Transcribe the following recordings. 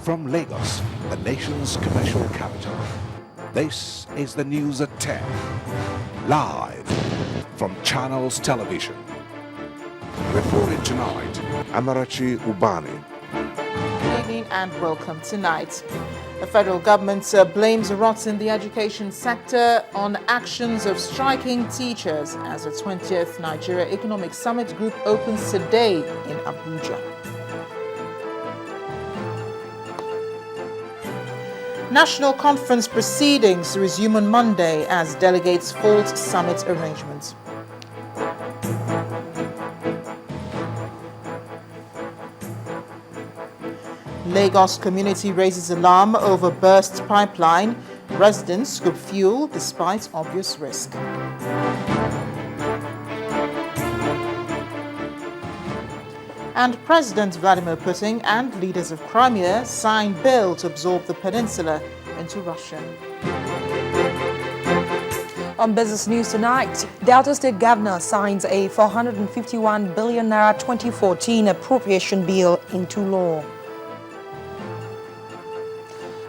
From Lagos, the nation's commercial capital, this is the news at 10, live from Channels Television. Reporting tonight, Amarachi Ubani. Good evening and welcome tonight. The federal government blames rot in the education sector on actions of striking teachers as the 20th Nigeria Economic Summit Group opens today in Abuja. National conference proceedings resume on Monday as delegates fault summit arrangements. Lagos community raises alarm over burst pipeline. Residents scoop fuel despite obvious risk. And President Vladimir Putin and leaders of Crimea sign bill to absorb the peninsula into Russia. On business news tonight, Delta State Governor signs a 451 billion naira 2014 appropriation bill into law.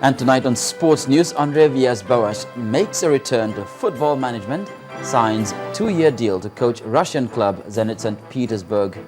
And tonight on sports news, Andre Villas-Boas makes a return to football management, signs 2-year deal to coach Russian club Zenit St. Petersburg.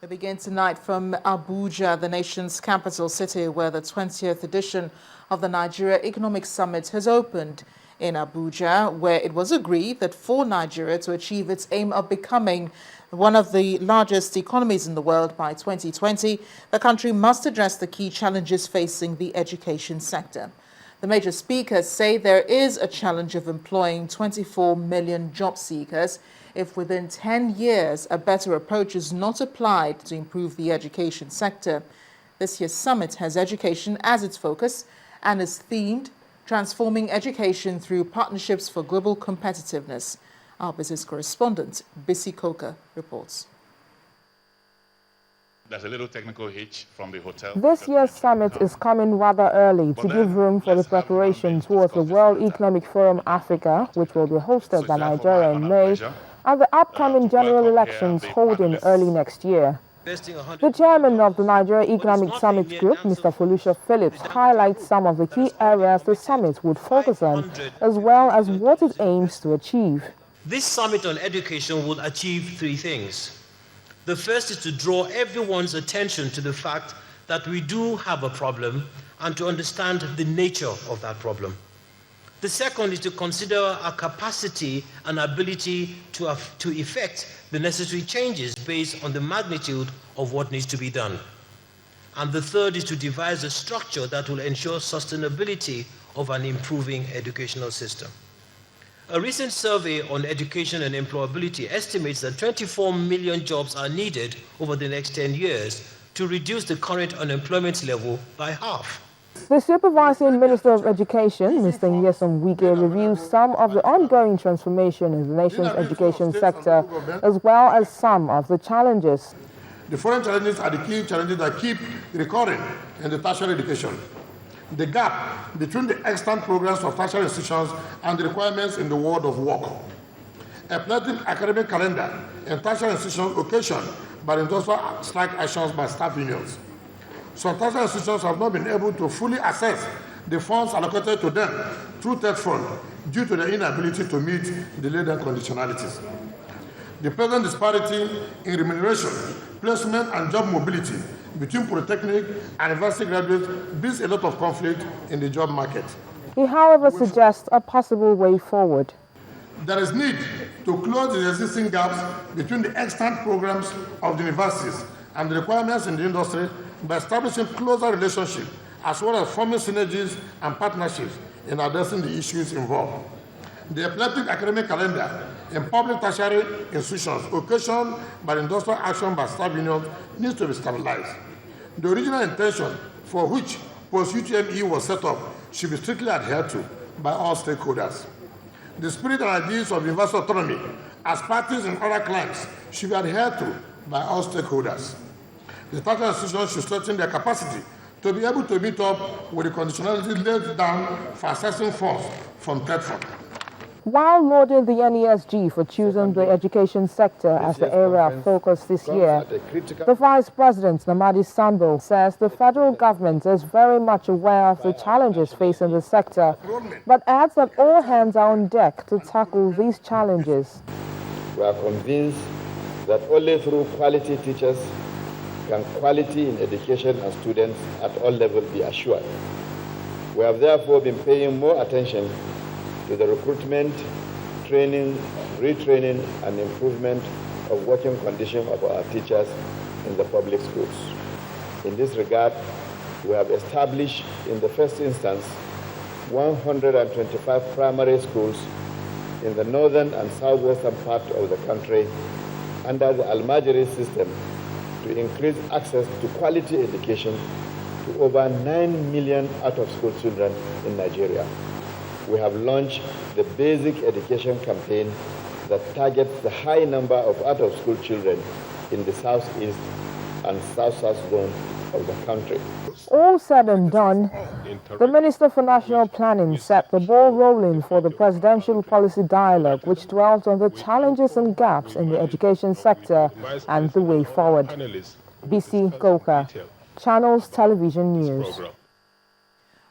We begin tonight from Abuja, the nation's capital city, where the 20th edition of the Nigeria Economic Summit has opened. In Abuja, where it was agreed that for Nigeria to achieve its aim of becoming one of the largest economies in the world by 2020, the country must address the key challenges facing the education sector. The major speakers say there is a challenge of employing 24 million job seekers if within 10 years a better approach is not applied to improve the education sector. This year's summit has education as its focus and is themed Transforming Education Through Partnerships for Global Competitiveness. Our business correspondent, Bisi Koka, reports. There's a little technical hitch from the hotel. This year's summit is coming rather early to give room for the preparation towards the World Economic Forum Africa, which will be hosted by Nigeria in May, and the upcoming general elections holding early next year. The chairman of the Nigeria Economic Summit Group, Mr. Felicia Phillips, highlights some of the key areas the summit would focus on, as well as what it aims to achieve. This summit on education will achieve 3 things. The first is to draw everyone's attention to the fact that we do have a problem and to understand the nature of that problem. The second is to consider our capacity and ability to effect the necessary changes based on the magnitude of what needs to be done. And the third is to devise a structure that will ensure sustainability of an improving educational system. A recent survey on education and employability estimates that 24 million jobs are needed over the next 10 years to reduce the current unemployment level by half. The Supervising Minister of Education, Mr. Nyesom Wike, reviews some of the ongoing transformation in the nation's education sector, as well as some of the challenges. The foreign challenges are the key challenges that keep recurring in the tertiary education. The gap between the extant programs of tertiary institutions and the requirements in the world of work. A plentiful academic calendar in tertiary institutions occasioned by industrial strike actions by staff unions. Some tertiary institutions have not been able to fully access the funds allocated to them through TED Fund due to their inability to meet the laden conditionalities. The present disparity in remuneration, placement, and job mobility between polytechnic and university graduates brings a lot of conflict in the job market. He, however, suggests a possible way forward. There is need to close the existing gaps between the extant programs of the universities and the requirements in the industry by establishing closer relationships as well as forming synergies and partnerships in addressing the issues involved. The eclectic academic calendar in public tertiary institutions occasioned by industrial action by staff unions needs to be stabilized. The original intention for which post-UTME was set up should be strictly adhered to, by all stakeholders. The spirit and ideals of universal autonomy as practiced in other climes should be adhered to by all stakeholders. The tertiary institutions should strengthen their capacity to be able to meet up with the conditionality laid down for assessing funds from TEDFund. While lauding the NESG for choosing the education sector as the area of focus this year, the Vice President, Namadi Sambo, says the federal government is very much aware of the challenges facing the sector, but adds that all hands are on deck to tackle these challenges. We are convinced that only through quality teachers can quality in education and students at all levels be assured. We have therefore been paying more attention to the recruitment, training, retraining, and improvement of working conditions of our teachers in the public schools. In this regard, we have established in the first instance 125 primary schools in the northern and southwestern part of the country under the Almajiri system to increase access to quality education to over 9 million out-of-school children in Nigeria. We have launched the Basic Education Campaign that targets the high number of out-of-school children in the southeast and south-south zone of the country. All said and done, the Minister for National Planning set the ball rolling for the presidential policy dialogue, which dwelt on the challenges and gaps in the education sector and the way forward. BC Koka, Channels Television News.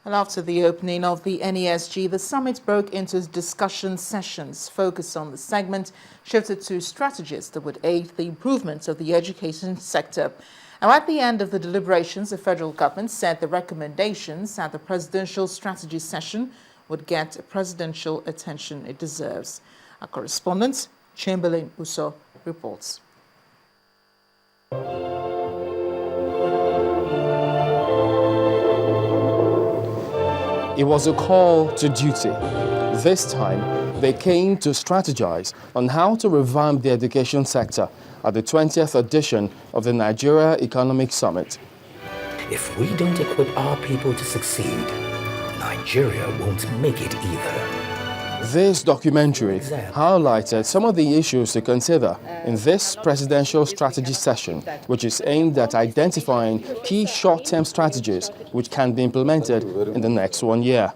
And after the opening of the NESG, the summit broke into discussion sessions focused on the segment, shifted to strategies that would aid the improvement of the education sector. Now, at the end of the deliberations, the federal government said the recommendations at the presidential strategy session would get presidential attention it deserves. Our correspondent, Chamberlain Uso, reports. It was a call to duty. This time, they came to strategize on how to revamp the education sector at the 20th edition of the Nigeria Economic Summit. If we don't equip our people to succeed, Nigeria won't make it either. This documentary highlighted some of the issues to consider in this presidential strategy session, which is aimed at identifying key short-term strategies which can be implemented in the next 1 year.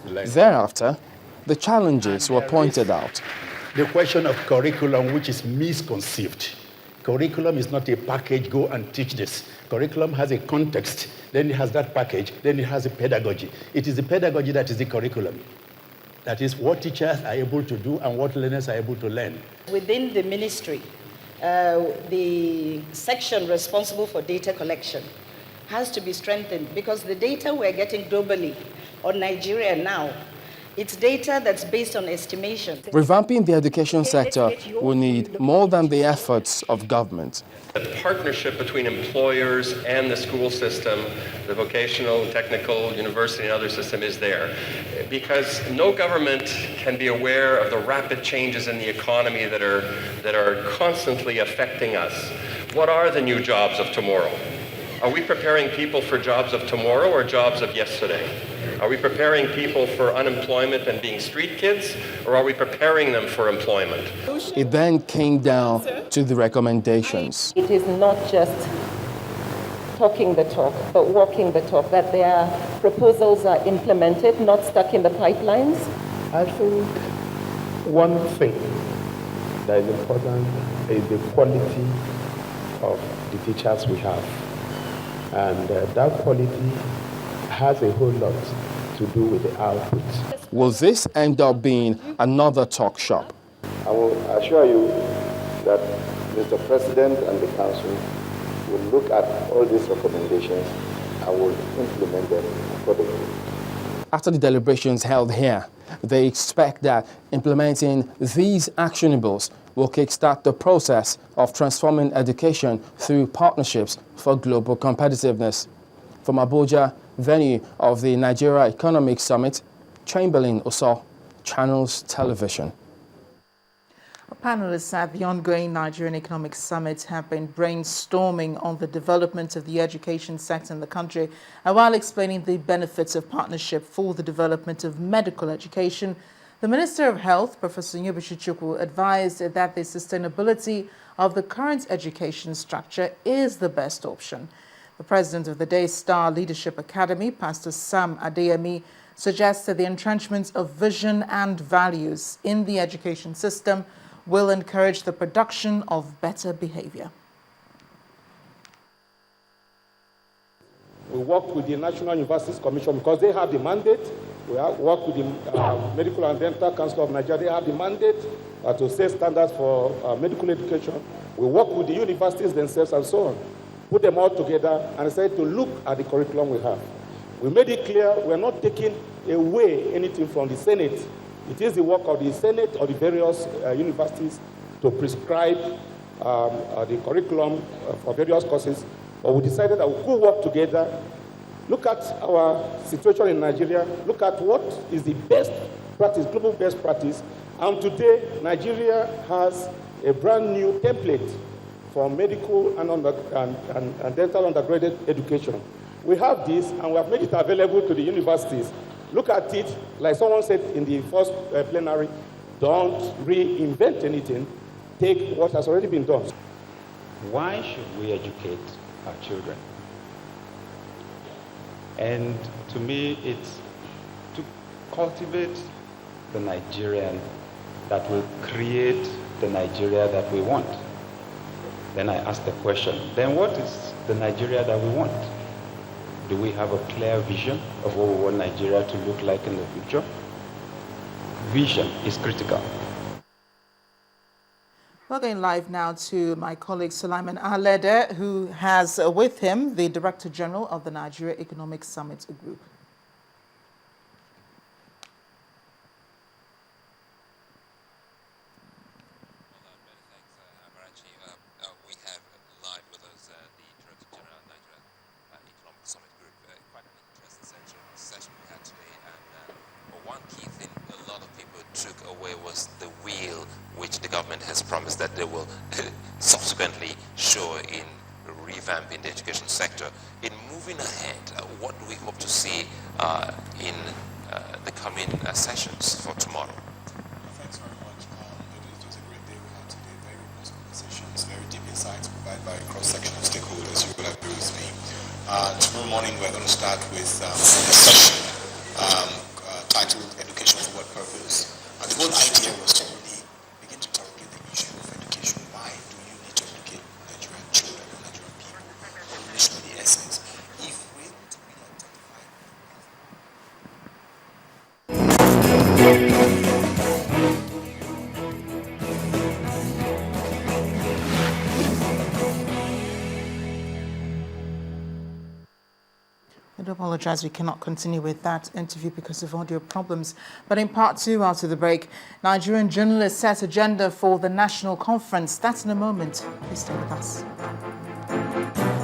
Thereafter, the challenges were pointed out. The question of curriculum, which is misconceived. Curriculum is not a package, go and teach this. Curriculum has a context, then it has that package, then it has a pedagogy. It is the pedagogy that is the curriculum. That is what teachers are able to do and what learners are able to learn. Within the ministry, the section responsible for data collection has to be strengthened because the data we're getting globally on Nigeria now, it's data that's based on estimation. Revamping the education sector will need more than the efforts of government. The partnership between employers and the school system, the vocational, technical, university, and other system is there. Because no government can be aware of the rapid changes in the economy that are constantly affecting us. What are the new jobs of tomorrow? Are we preparing people for jobs of tomorrow or jobs of yesterday? Are we preparing people for unemployment and being street kids, or are we preparing them for employment? It then came down to the recommendations. It is not just talking the talk, but walking the talk, that their proposals are implemented, not stuck in the pipelines. I think one thing that is important is the quality of the teachers we have. And that quality has a whole lot to do with the output. Will this end up being another talk shop? I will assure you that Mr. President and the Council will look at all these recommendations and will implement them accordingly. After the deliberations held here, they expect that implementing these actionables will kickstart the process of transforming education through partnerships for global competitiveness. From Abuja, venue of the Nigeria Economic Summit, Chamberlain Uso, Channels Television. Panelists at the ongoing Nigerian Economic Summit have been brainstorming on the development of the education sector in the country, while explaining the benefits of partnership for the development of medical education. The Minister of Health, Professor Nyobuchi Chukwu, advised that the sustainability of the current education structure is the best option. The president of the Daystar Leadership Academy, Pastor Sam Adeyemi, suggested the entrenchment of vision and values in the education system will encourage the production of better behavior. We worked with the National Universities Commission because they have the mandate. We have worked with the Medical and Dental Council of Nigeria. They have the mandate to set standards for medical education. We work with the universities themselves and so on. Put them all together and said to look at the curriculum we have. We made it clear we're not taking away anything from the Senate. It is the work of the Senate or the various universities to prescribe the curriculum for various courses. But we decided that we could work together, look at our situation in Nigeria, look at what is the best practice, global best practice. And today, Nigeria has a brand new template for medical and dental undergraduate education. We have this, and we have made it available to the universities. Look at it, like someone said in the first plenary, don't reinvent anything, take what has already been done. Why should we educate our children? And to me, it's to cultivate the Nigerian that will create the Nigeria that we want. Then I ask the question, then what is the Nigeria that we want? Do we have a clear vision of what we want Nigeria to look like in the future? Vision is critical. We're going live now to my colleague Sulaiman Alede, who has with him the Director General of the Nigeria Economic Summit Group. Has promised that they will subsequently show in revamping the education sector. In moving ahead, what do we hope to see in the coming sessions for tomorrow? Thanks very much. It was a great day we had today. Very robust conversations, very deep insights provided by a cross-section of stakeholders. You will agree with me. Tomorrow morning we're going to start with a session titled Education for What Purpose? And the whole idea was to really begin to interrogate the issue of education. Why do you need to educate Nigerian children and Nigerian people? Education is the essence. If we're able to really identify I do apologize, we cannot continue with that interview because of audio problems. But in part two, after the break, Nigerian journalists set agenda for the national conference. That's in a moment. Please stay with us.